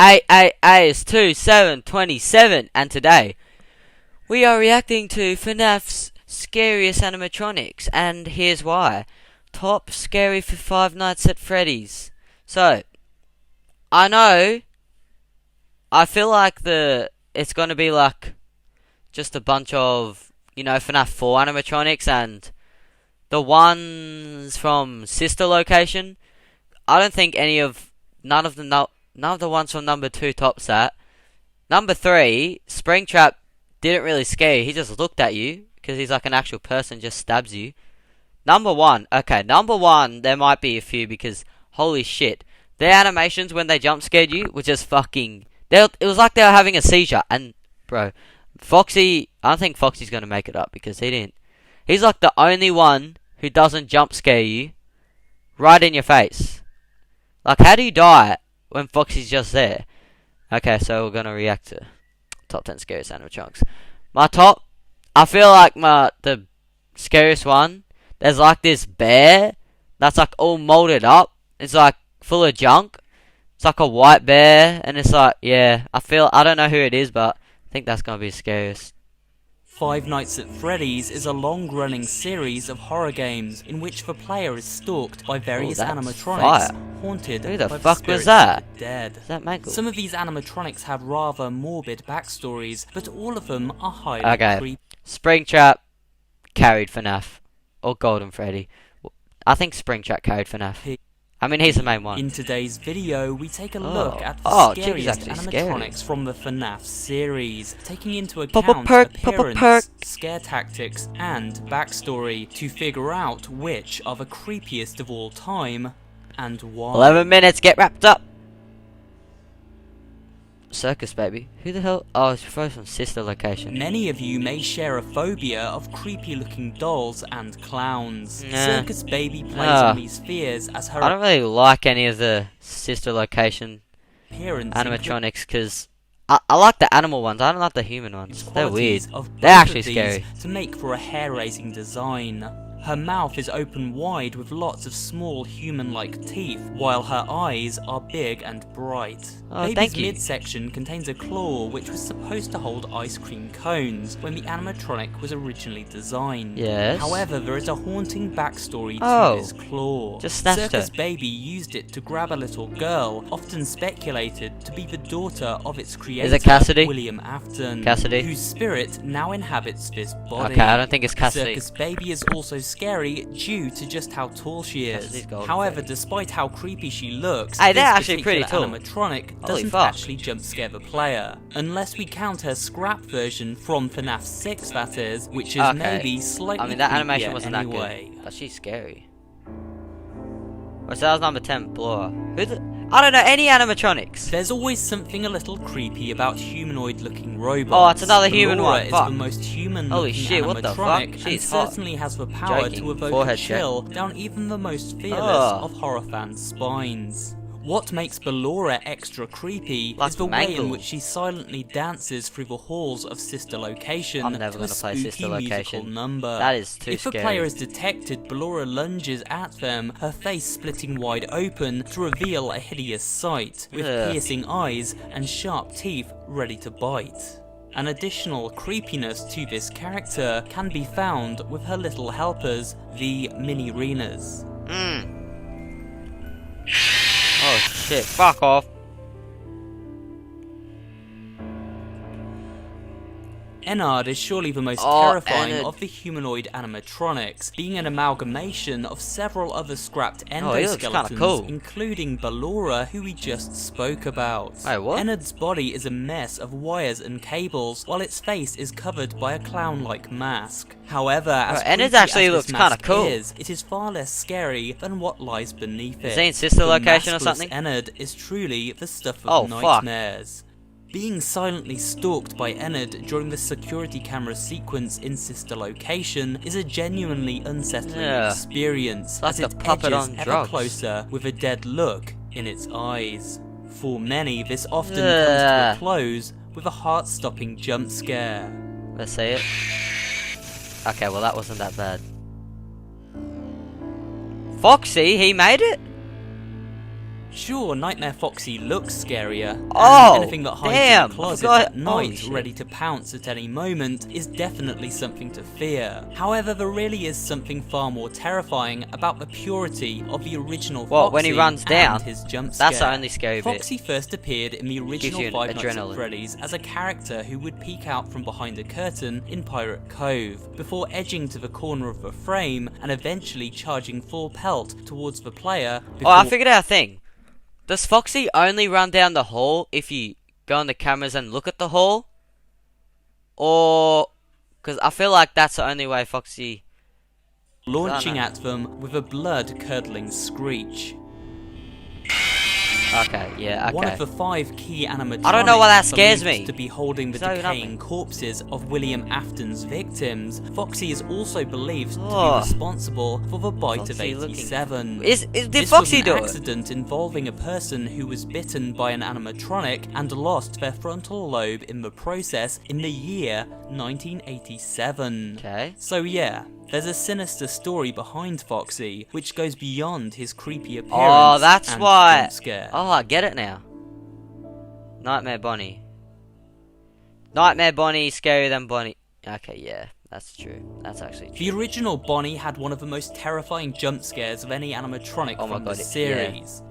A is 2727, and today we are reacting to FNAF's Scariest Animatronics, and here's why. Top scary for Five Nights at Freddy's. So, I feel like it's gonna be like just a bunch of, FNAF 4 animatronics and the ones from sister location. I don't think none of the ones from number 2 tops that. Number 3, Springtrap didn't really scare you. He just looked at you because he's like an actual person, just stabs you. Number 1, there might be a few because holy shit, their animations when they jump scared you were just fucking. It was like they were having a seizure. And bro, Foxy, I don't think Foxy's gonna make it up because he didn't. He's like the only one who doesn't jump scare you right in your face. Like, how do you die when Foxy's just there? Okay, so we're gonna react to top 10 scariest animatronics. My top, I feel like the scariest one. There's like this bear that's like all molded up. It's like full of junk. It's like a white bear, and it's like, yeah, I don't know who it is, but I think that's gonna be the scariest. Five Nights at Freddy's is a long-running series of horror games in which the player is stalked by various animatronics, haunted Who the by fuck the was spirits that? of the dead. Is that Mangle? Some of these animatronics have rather morbid backstories, but all of them are highly creepy. Springtrap carried FNAF, or Golden Freddy. I think Springtrap carried FNAF. I mean, he's the main one. In today's video, we take a look at the scariest animatronics from the FNAF series, taking into account appearance, scare tactics, and backstory to figure out which are the creepiest of all time and why. 11 minutes, get wrapped up. Circus Baby. Who the hell? Oh, it's from sister location. Many of you may share a phobia of creepy looking dolls and clowns. Nah. Circus Baby plays on these fears as her I don't really like any of the sister location appearance animatronics because I like the animal ones. I don't like the human ones. They're weird. They're actually scary. To make for a hair-raising design. Her mouth is open wide with lots of small human-like teeth, while her eyes are big and bright. Baby's midsection contains a claw which was supposed to hold ice cream cones when the animatronic was originally designed. Yes. However, there is a haunting backstory to this claw. Just snatched Circus her. Baby used it to grab a little girl, often speculated to be the daughter of its creator, Is it Cassidy? William Afton, Cassidy? whose spirit now inhabits this body. Okay, I don't think it's Cassidy. Circus Baby is also scary due to just how tall she is. However, despite how creepy she looks, they're this actually pretty particular tall. animatronic doesn't actually jump scare the player, unless we count her scrap version from FNAF 6, that is, which is maybe slightly. I mean, that animation wasn't anyway. that good, but she's scary. Well, so that was number 10, Blora. I don't know any animatronics. There's always something a little creepy about humanoid-looking robots. Oh, it's another human one. Is the most human-looking Holy shit, what the fuck? animatronic, She's and hot. certainly has the power to evoke a chill down even the most fearless of horror fans' spines. What makes Ballora extra creepy is the way in which she silently dances through the halls of Sister Location I'm never to a gonna play spooky Sister musical Location. number. That is too If scary. the player is detected, Ballora lunges at them, her face splitting wide open to reveal a hideous sight, with piercing eyes and sharp teeth ready to bite. An additional creepiness to this character can be found with her little helpers, the mini-renas. Oh shit, fuck off. Ennard is surely the most terrifying Ennard. of the humanoid animatronics, being an amalgamation of several other scrapped he looks kinda endoskeletons, cool. including Ballora, who we just spoke about. Wait, what? Ennard's body is a mess of wires and cables, while its face is covered by a clown-like mask. However, as Ennard creepy actually as looks this kinda mask cool. it is far less scary than what lies beneath it. Is he in Sister The Location or maskless something? Ennard is truly the stuff Oh, of fuck. nightmares. Being silently stalked by Ennard during the security camera sequence in Sister Location is a genuinely unsettling experience, Like as the it puppet edges on ever drugs. closer with a dead look in its eyes. For many, this often comes to a close with a heart-stopping jump scare. Let's see it. Okay, well that wasn't that bad. Foxy, he made it? Sure, Nightmare Foxy looks scarier, and Oh, anything that hides damn, in the closet I forgot. at Holy night, shit. ready to pounce at any moment, is definitely something to fear. However, there really is something far more terrifying about the purity of the original Foxy What, when he runs down? and his jump scare. That's the only scary bit. Foxy first appeared in the original you Five Nights at adrenaline. Freddy's as a character who would peek out from behind a curtain in Pirate Cove, before edging to the corner of the frame and eventually charging full pelt towards the player. Oh, I figured out a thing. Does Foxy only run down the hall if you go on the cameras and look at the hall? Or... because I feel like that's the only way Foxy... launching at them with a blood-curdling screech. Okay, yeah, okay. One of the 5 key animatronics I don't know why that scares believed me. to be holding the So decaying nothing. corpses of William Afton's victims, Foxy is also believed to Oh. be responsible for the bite Foxy of looking- 87. Did This Foxy was do an it? accident involving a person who was bitten by an animatronic and lost their frontal lobe in the process in the year 1987. Okay. So yeah, there's a sinister story behind Foxy, which goes beyond his creepy appearance. Oh, that's and why. jump scare. Oh, I get it now. Nightmare Bonnie. Nightmare Bonnie, scarier than Bonnie. Okay, yeah, that's true. That's actually true. The original Bonnie had one of the most terrifying jump scares of any animatronic Oh my from the God, yeah. series.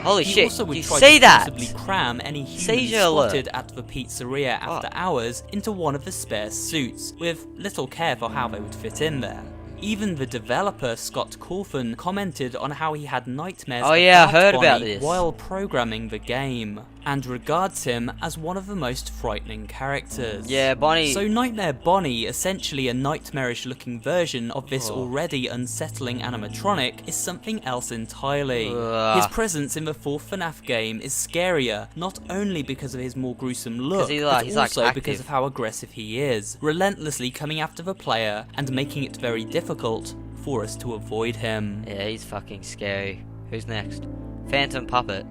Holy He shit, also would you try see to that? forcibly cram any human Seizure alert. spotted at the pizzeria after Oh. hours into one of the spare suits, with little care for how they would fit in there. Even the developer, Scott Coulson, commented on how he had nightmares Oh yeah, I about heard about Bonnie this. while programming the game, and regards him as one of the most frightening characters. Yeah, Bonnie. So Nightmare Bonnie, essentially a nightmarish looking version of this already unsettling animatronic, is something else entirely. Ugh. His presence in the 4th FNAF game is scarier, not only because of his more gruesome look, he's but like also active. because of how aggressive he is, relentlessly coming after the player and making it very difficult for us to avoid him. Yeah, he's fucking scary. Who's next? Phantom Puppet.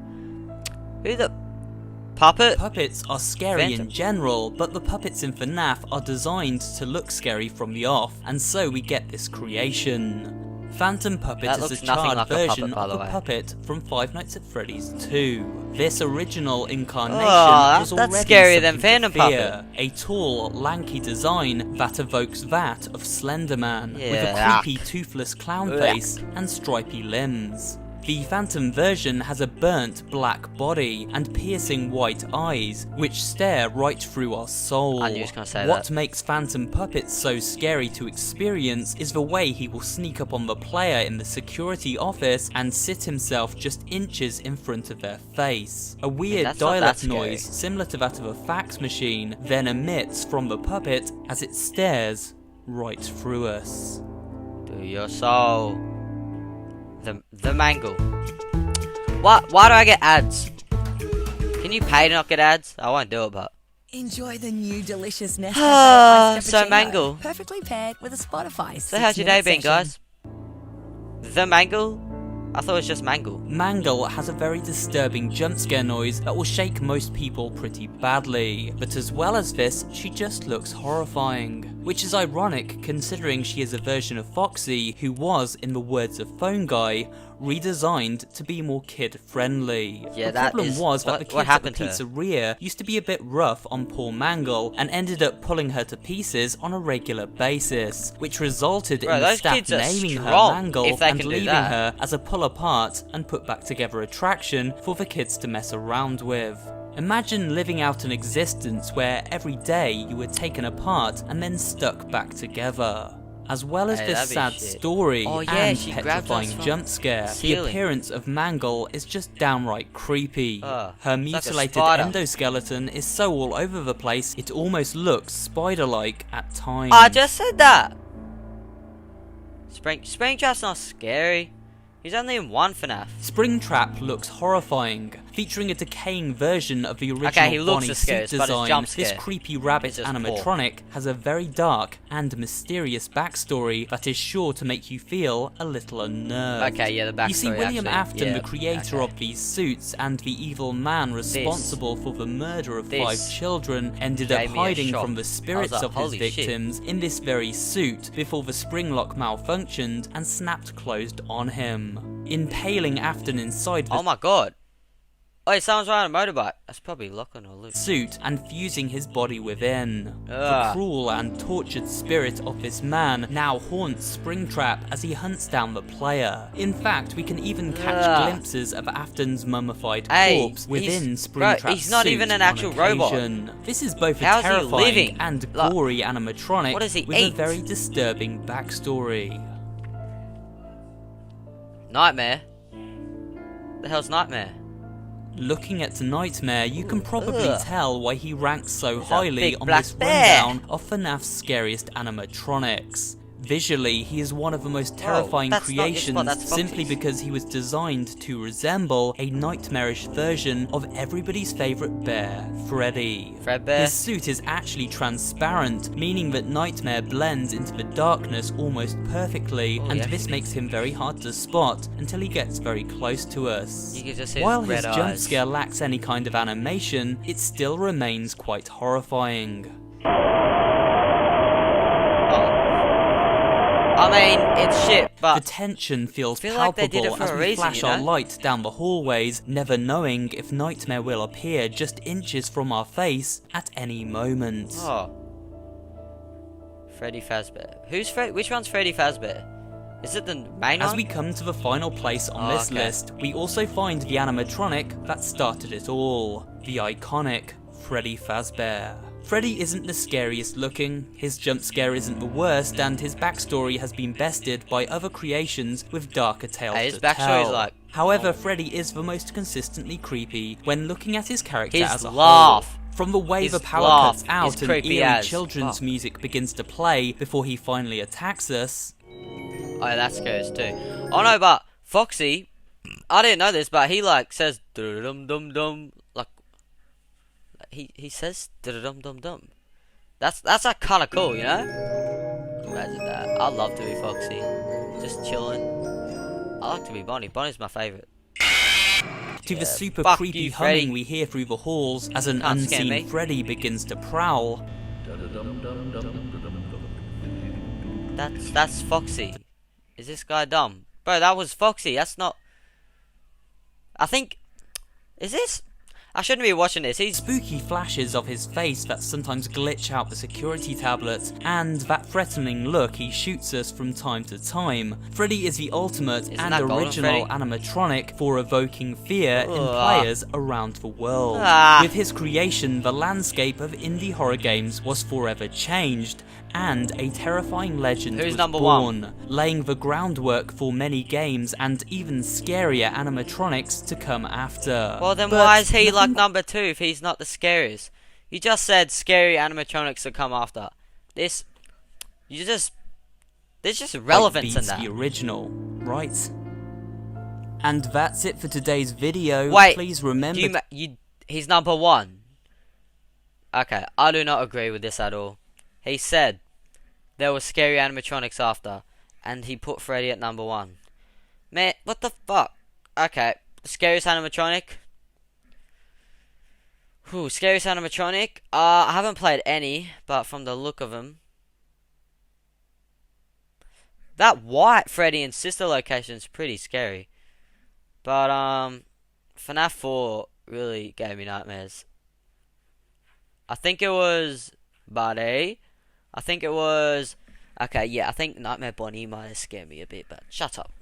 Who the... Puppet? Puppets are scary Phantom. in general, but the puppets in FNAF are designed to look scary from the off, and so we get this creation. Phantom Puppet That is looks a nothing charred like a version puppet, by of the the way. puppet from Five Nights at Freddy's 2. This original incarnation Oh, was that's already scarier than something to Phantom fear. Puppet. A tall, lanky design that evokes that of Slender Man, with a Yeah. creepy toothless clown Ugh. face and stripy limbs. The Phantom version has a burnt black body and piercing white eyes, which stare right through our soul. I knew he was gonna say What that. makes Phantom Puppet so scary to experience is the way he will sneak up on the player in the security office and sit himself just inches in front of their face. A weird that's not that dial-up scary. noise, similar to that of a fax machine, then emits from the puppet as it stares right through us. To your soul. The mangle. Why do I get ads? Can you pay to not get ads? I won't do it, but... Enjoy the new delicious Nescafe Ah, iced so cappuccino, mangle. perfectly paired with a Spotify. So how's your day 6-minute been, session. guys? The mangle? I thought it was just mangle. Mangle has a very disturbing jump scare noise that will shake most people pretty badly, but as well as this, she just looks horrifying. Which is ironic considering she is a version of Foxy who was, in the words of Phone Guy, redesigned to be more kid-friendly. Yeah, the that problem is- was that what the kids at the happened to her? pizzeria used to be a bit rough on poor Mangle and ended up pulling her to pieces on a regular basis, which resulted Bro, in the those staff kids are naming her strong Mangle if they and can do leaving that. her as a pull apart and put back together attraction for the kids to mess around with. Imagine living out an existence where every day you were taken apart and then stuck back together. As well as Hey, this that'd be sad shit. story Oh, yeah, and she grabbed petrifying us from jump scare, the the ceiling. appearance of Mangle is just downright creepy. Ugh, Her it's like a mutilated spider. endoskeleton is so all over the place it almost looks spider-like at times. I just said that! Springtrap's not scary. He's only in one FNAF. Springtrap looks horrifying, featuring a decaying version of the original Okay, he looks Bonnie the suit scariest, but his design. jump This scare creepy rabbit is just animatronic has a very dark and mysterious backstory that is sure to make you feel a little unnerved. Okay, yeah, the backstory You see, William actually, Afton, yeah, the creator okay. of these suits and the evil man responsible for the murder of 5 This children, ended up gave me a hiding shock. from the spirits like, of his holy shit. victims in this very suit before the spring lock malfunctioned and snapped closed on him. impaling Afton inside the Oh my god. Wait, someone's riding a motorbike. That's probably Lachlan or Luke. suit and fusing his body within. The Ugh. cruel and tortured spirit of this man now haunts Springtrap as he hunts down the player. In fact, we can even catch glimpses of Afton's mummified corpse within Springtrap's suit. He's not even an actual robot. This is both How's a he terrifying living? and Like, gory animatronic what does he with eat? a very disturbing backstory. Nightmare? The hell's Nightmare? Looking at Nightmare, you can probably Ugh. tell why he ranks so He's a highly big on black this bear. rundown of FNAF's scariest animatronics. Visually, he is one of the most terrifying that's not your creations spot, that's simply Foxy's. because he was designed to resemble a nightmarish version of everybody's favourite bear, Freddy. Fredbear? His suit is actually transparent, meaning that Nightmare blends into the darkness almost perfectly, and yeah. this makes him very hard to spot until he gets very close to us. You can just see While his his red jump eyes. scare lacks any kind of animation, it still remains quite horrifying. I mean, it's shit, The but tension feels feel like they palpable did it for as a we reason, flash you our know? light down the hallways, never knowing if Nightmare will appear just inches from our face at any moment. oh, Freddy Fazbear. Who's Fred? Which one's Freddy Fazbear? Is it the main As one? we come to the final place on this okay. list, we also find the animatronic that started it all, the iconic Freddy Fazbear. Freddy isn't the scariest looking, his jump scare isn't the worst, and his backstory has been bested by other creations with darker tales His to backstory is tell. like- However, Freddy is the most consistently creepy when looking at his character His as a laugh. whole. From the way His the power laugh cuts out is and creepy eerie as children's fuck. music begins to play before he finally attacks us. Oh, that scares too. Oh no, but Foxy, I didn't know this, but he like says dum dum dum, like he says dum dum dum. That's like kind of cool, you know? Imagine that. I'd love to be Foxy, just chilling. I like to be Bonnie. Bonnie's my favorite. To the super fuck creepy you, Freddy. humming we hear through the halls as an Can't scare me. unseen Freddy begins to prowl. That's Foxy. Is this guy dumb? Bro, that was Foxy. That's not. I think. Is this? I shouldn't be watching this. He's. Spooky flashes of his face that sometimes glitch out the security tablets, and that threatening look he shoots us from time to time. Freddy is the ultimate Isn't and that Golden original Freddy? animatronic for evoking fear in Ugh. players around the world. Ah. With his creation, the landscape of indie horror games was forever changed, and a terrifying legend Who's was number born, one? laying the groundwork for many games and even scarier animatronics to come after. Well, then But why is he like nothing- number 2 if he's not the scariest? You just said scary animatronics to come after. There's just relevance in beats that. the original, right? And that's it for today's video. Wait, please remember. He's number 1. Okay, I do not agree with this at all. He said there were scary animatronics after, and he put Freddy at number 1. Man, what the fuck? Okay, the scariest animatronic. Scariest animatronic. I haven't played any, but from the look of him, that white Freddy and sister location is pretty scary. But FNAF 4 really gave me nightmares. I think it was Buddy. I think it was. Okay, yeah, I think Nightmare Bonnie might have scared me a bit, but shut up.